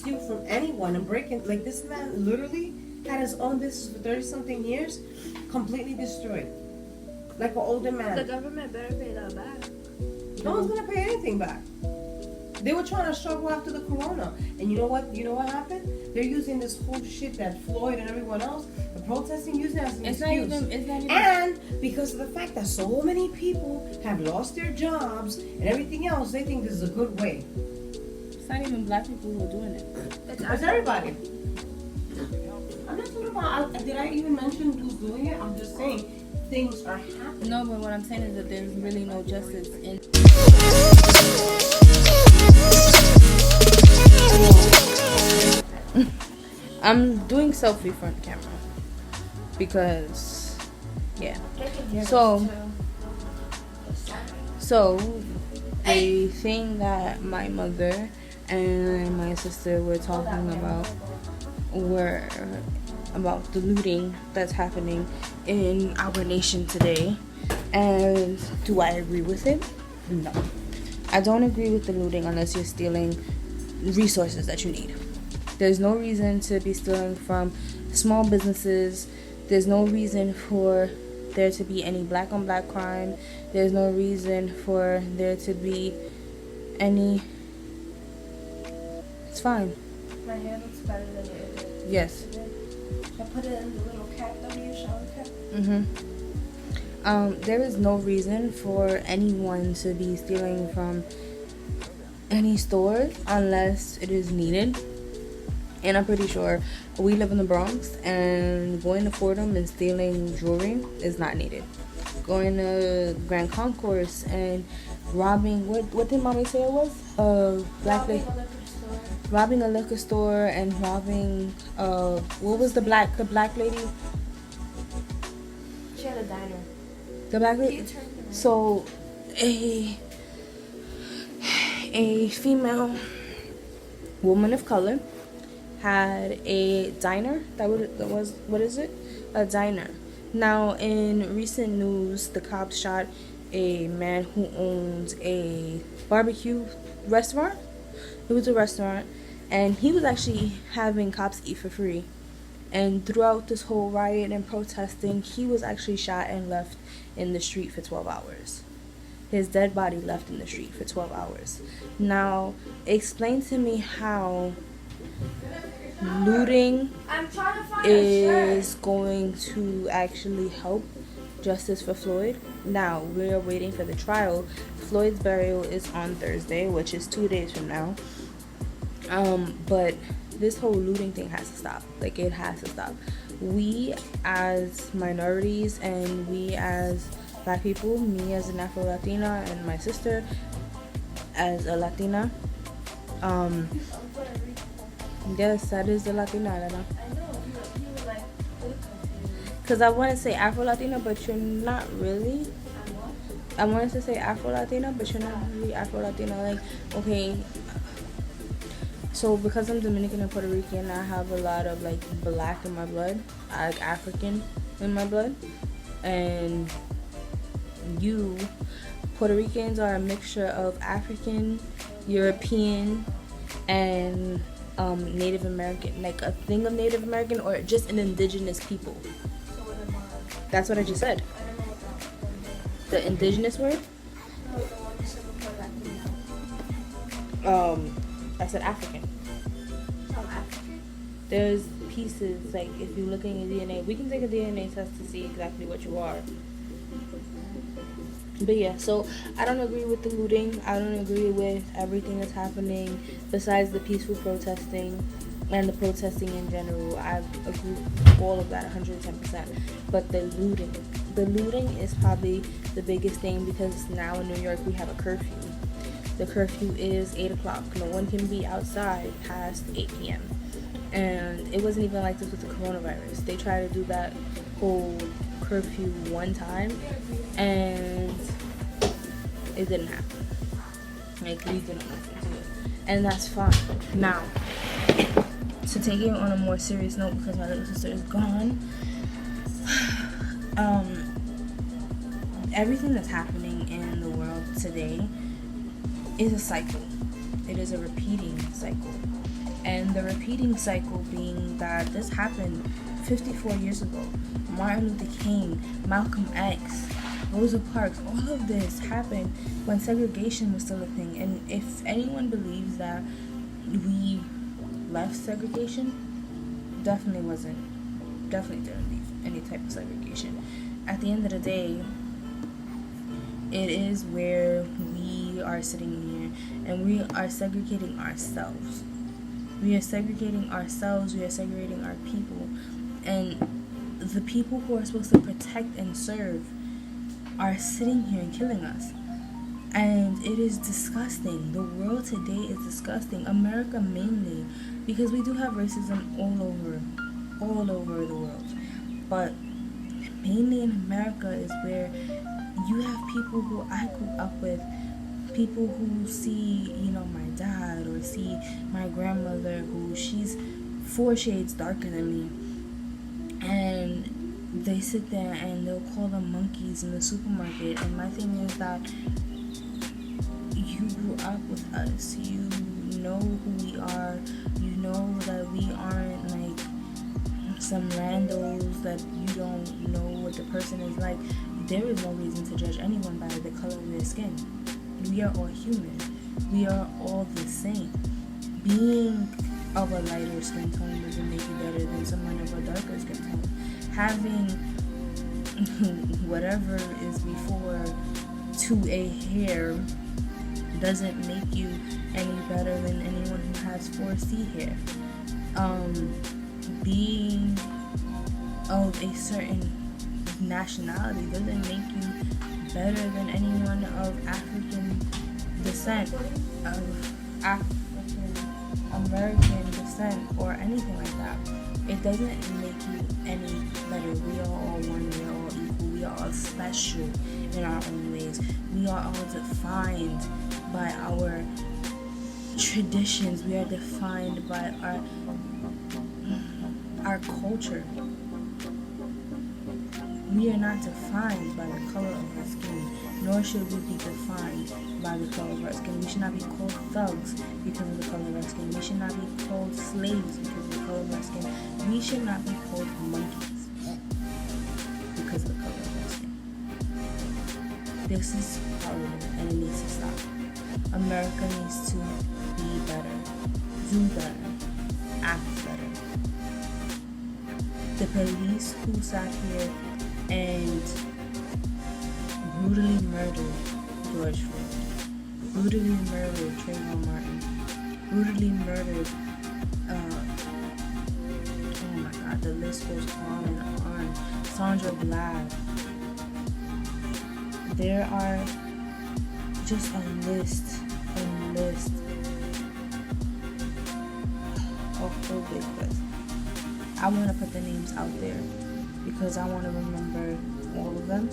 steal from anyone and break in. Like, this man literally had his own business for 30 something years, completely destroyed. Like an older man. The government better pay that back. No one's gonna pay anything back. They were trying to struggle after the corona. And you know what? You know what happened? They're using this whole shit that Floyd and everyone else, the protesting, using it as an excuse. It's not even. And because of the fact that so many people have lost their jobs and everything else, they think this is a good way. It's not even black people who are doing it. It's everybody. I'm not talking about, did I even mention who's doing it? I'm just saying things are happening. No, but what I'm saying is that there's really no justice in. I'm doing selfie front camera because, yeah. So the thing that my mother and my sister were talking about were about the looting that's happening in our nation today. And do I agree with it? No. I don't agree with the looting unless you're stealing resources that you need. There's no reason to be stealing from small businesses. There's no reason for there to be any black on black crime. There's no reason for there to be any. It's fine. My hair looks better than it did. Yes. I put it in the little cap, your shower cap. There is no reason for anyone to be stealing from any store unless it is needed. And I'm pretty sure we live in the Bronx, and going to Fordham and stealing jewelry is not needed. Going to Grand Concourse and robbing, what did mommy say it was? Robbing a liquor store and robbing, what was the black lady? She had a diner. The black lady? So, a female woman of color had a diner. What is it? A diner. Now, in recent news, the cops shot a man who owns a barbecue restaurant. It was a restaurant, and he was actually having cops eat for free. And throughout this whole riot and protesting, he was actually shot and left in the street for 12 hours. His dead body left in the street for 12 hours. Now, explain to me how looting is going to actually help justice for Floyd. Now, we're waiting for the trial. Floyd's burial is on Thursday, which is 2 days from now. But this whole looting thing has to stop. Like, it has to stop. We as minorities and we as black people, me as an Afro-Latina and my sister as a Latina, yes, that is the Latina, Elena. I know, you were like, because I want to say Afro-Latina, but you're not really. I wanted to say Afro-Latina, but you're not really Afro-Latina. Like, okay, so because I'm Dominican and Puerto Rican, I have a lot of, like, black in my blood, like African in my blood. And you, Puerto Ricans, are a mixture of African, European, and Native American, like a thing of Native American, or just an indigenous people. so what am I? That's what I just said. I don't know what that The indigenous word. No, the one you said before, Latina. I said African. I'm African. There's pieces, like if you look in your DNA, we can take a DNA test to see exactly what you are. But yeah, so I don't agree with the looting. I don't agree with everything that's happening besides the peaceful protesting and the protesting in general. I agree with all of that 110%. But the looting is probably the biggest thing, because now in New York we have a curfew. The curfew is 8 o'clock. No one can be outside past 8 p.m. And it wasn't even like this with the coronavirus. They tried to do that whole curfew one time, and it didn't happen. Like, we didn't listen to it. And that's fine. Now, to take it on a more serious note, because my little sister is gone, everything that's happening in the world today is a cycle. It is a repeating cycle. And the repeating cycle being that this happened 54 years ago. Martin Luther King, Malcolm X, Rosa Parks, all of this happened when segregation was still a thing. And if anyone believes that we left segregation, definitely didn't leave any type of segregation. At the end of the day, it is where we are sitting here and we are segregating ourselves. We are segregating ourselves, we are segregating our people. And the people who are supposed to protect and serve are sitting here and killing us. And it is disgusting. The world today is disgusting. America mainly, because we do have racism all over the world. But mainly in America is where you have people who I grew up with, people who see, my dad, or see my grandmother who she's 4 shades darker than me. And they sit there and they'll call them monkeys in the supermarket. And my thing is that you grew up with us. You know who we are. You know that we aren't like some randos that you don't know what the person is like. There is no reason to judge anyone by the color of their skin. We are all human. We are all the same. Being of a lighter skin tone doesn't make you better than someone of a darker skin tone. Having whatever is before to a hair doesn't make you any better than anyone who has 4C hair. Being of a certain nationality doesn't make you better than anyone of African descent, of African American descent, or anything like that. It doesn't make you any better. We are all one, we are all equal, we are all special in our own ways. We are all defined by our traditions. We are defined by our culture. We are not defined by the color of our skin, nor should we be defined by the color of our skin. We should not be called thugs because of the color of our skin. We should not be called slaves because of the color of our skin. We should not be called monkeys because of the color of our skin. This is horrible and it needs to stop. America needs to be better, do better, act better. The police who sat here and brutally murdered George Floyd, brutally murdered Trayvon Martin, brutally murdered, oh my God, the list goes on and on, Sandra Bland. There are just a list, a whole big list. I want to put the names out there because I want to remember all of them,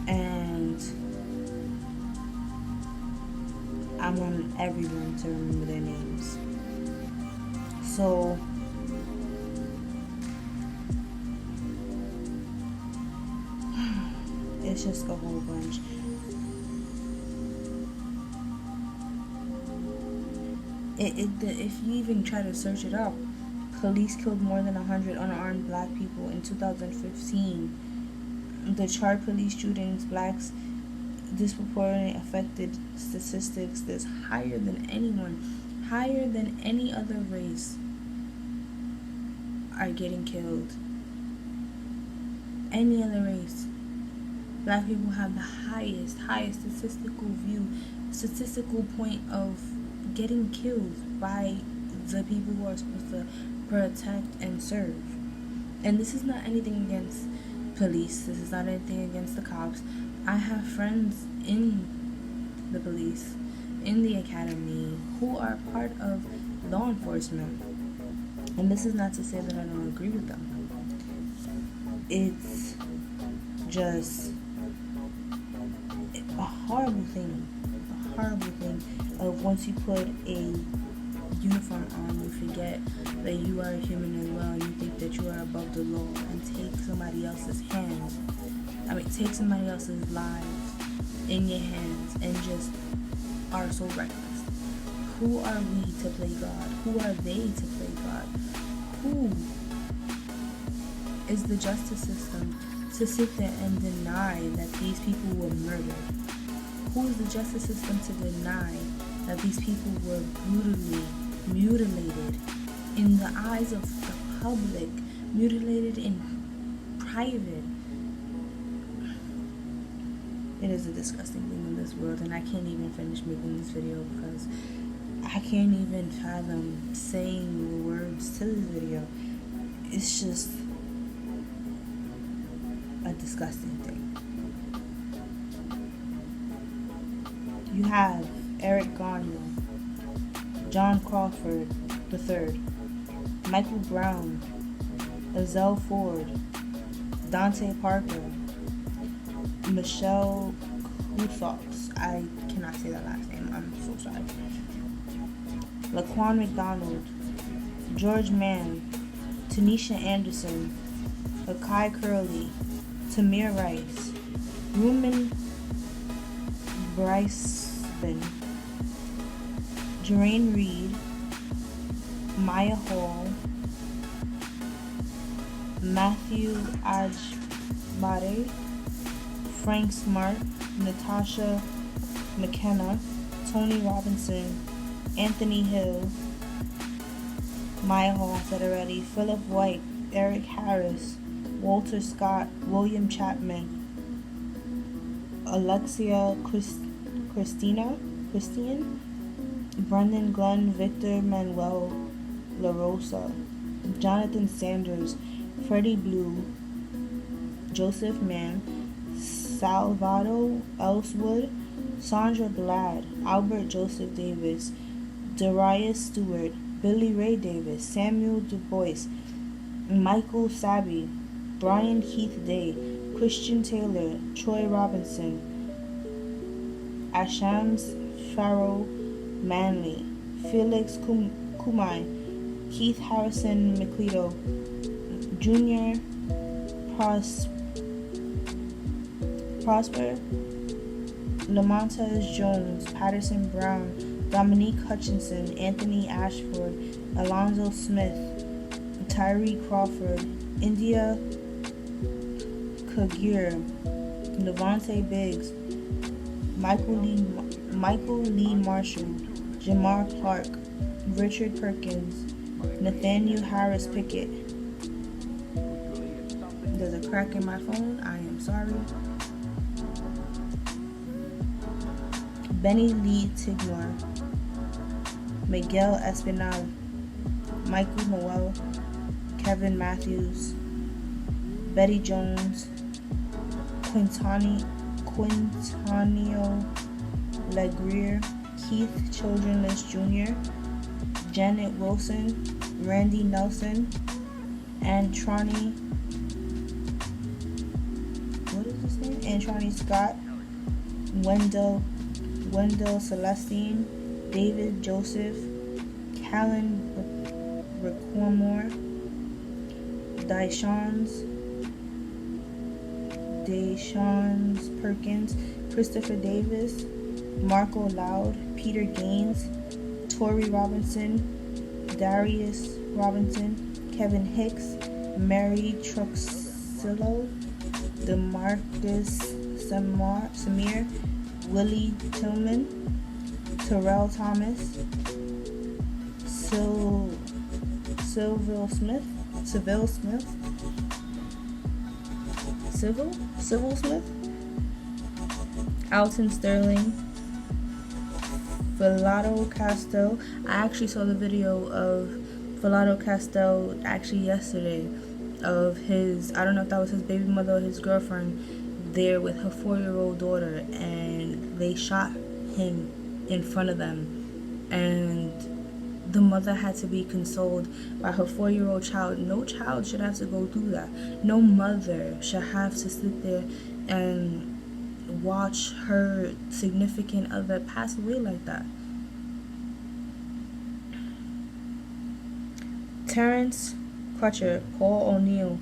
and I want everyone to remember their names. So it's just a whole bunch. If you even try to search it up, police killed more than 100 unarmed black people in 2015. The Chart police shootings, blacks disproportionately affected statistics that's higher than any other race are getting killed. Any other race. Black people have the highest statistical point of getting killed by the people who are supposed to protect and serve. And this is not anything against police. This is not anything against the cops. I have friends in the police, in the academy, who are part of law enforcement. And this is not to say that I don't agree with them. It's just a horrible thing of once you put a uniform on, you forget that you are a human as well, and you think that you are above the law and take somebody else's lives in your hands and just are so reckless. Who are we to play God? Who are they to play God? Who is the justice system to sit there and deny that these people were murdered? Who is the justice system to deny that these people were brutally mutilated in the eyes of the public, mutilated in private? It is a disgusting thing in this world, and I can't even finish making this video because I can't even fathom saying the words to this video. It's just a disgusting thing. You have Eric Garner, John Crawford III, Michael Brown, Ezell Ford, Dante Parker, Michelle Fox. I cannot say that last name. I'm so sorry. Laquan McDonald, George Mann, Tanisha Anderson, Akai Curley, Tamir Rice, Ruben Bryson, Jeraine Reed, Maya Hall, Matthew Ajbade, Frank Smart, Natasha McKenna, Tony Robinson, Anthony Hill, Maya Hall, I said already, Philip White, Eric Harris, Walter Scott, William Chapman, Alexia Christian, Brendan Glenn, Victor Manuel LaRosa, Jonathan Sanders, Freddie Blue, Joseph Mann, Salvador Ellswood, Sandra Glad, Albert Joseph Davis, Darius Stewart, Billy Ray Davis, Samuel Du Bois, Michael Sabi, Brian Keith Day, Christian Taylor, Troy Robinson, Ashams Farrow Manley, Felix Kumai, Keith Harrison McLeod, Junior Prosper, Lamontez Jones, Patterson Brown, Dominique Hutchinson, Anthony Ashford, Alonzo Smith, Tyree Crawford, India Kagir, Levante Biggs, Michael Lee Marshall, Jamar Clark, Richard Perkins, Nathaniel Harris Pickett. There's a crack in my phone. I am sorry. Benny Lee Tignor, Miguel Espinal, Michael Noel, Kevin Matthews, Betty Jones, Quintanio Legrier, Keith Childrenless Jr., Janet Wilson, Randy Nelson, Antrani, what is his name? Antrani Scott, Wendell Celestine, David Joseph, Callan Requamore, Deshawn's Perkins, Christopher Davis, Marco Loud, Peter Gaines, Tori Robinson, Darius Robinson, Kevin Hicks, Mary Truxillo, DeMarcus Samir, Willie Tillman, Terrell Thomas, Civil Smith, Alton Sterling, Villado Castell. I actually saw the video of Villado Castell actually yesterday of his, I don't know if that was his baby mother or his girlfriend, there with her 4-year-old daughter, and they shot him in front of them, and the mother had to be consoled by her 4-year-old child. No child should have to go through that. No mother should have to sit there and watch her significant other pass away like that. Terrence Crutcher, Paul O'Neill,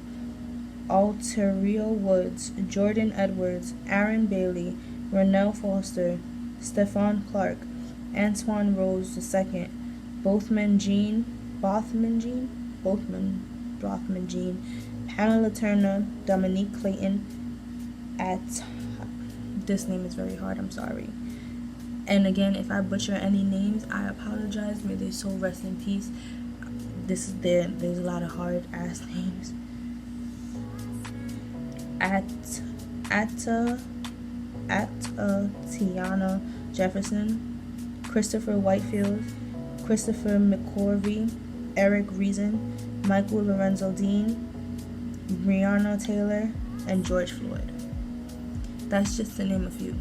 Alterio Woods, Jordan Edwards, Aaron Bailey, Rennell Foster, Stephon Clark, Antoine Rose II, Bothman Jean, Pamela Turner, Dominique Clayton, this name is very hard, I'm sorry. And again, if I butcher any names, I apologize. May their soul rest in peace. There's a lot of hard ass names. Tiana Jefferson, Christopher Whitefield, Christopher McCorvey, Eric Reason, Michael Lorenzo Dean, Breonna Taylor, and George Floyd. That's just to name a few.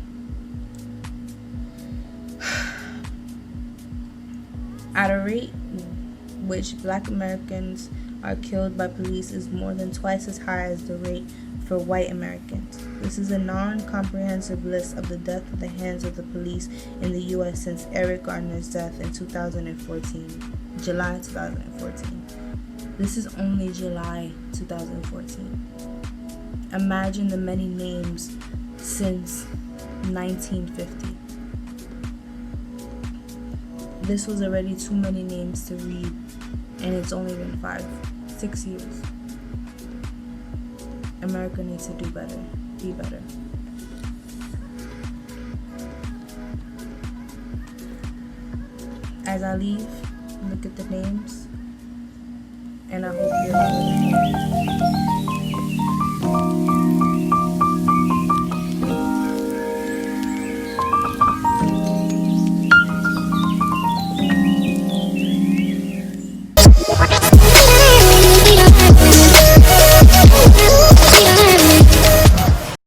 At a rate which Black Americans are killed by police is more than twice as high as the rate for white Americans. This is a non-comprehensive list of the death at the hands of the police in the U.S. since Eric Garner's death in July 2014. This is only July 2014. Imagine the many names since 1950. This was already too many names to read, and it's only been 6 years. America needs to do better, be better. As I leave, look at the names, and I hope you're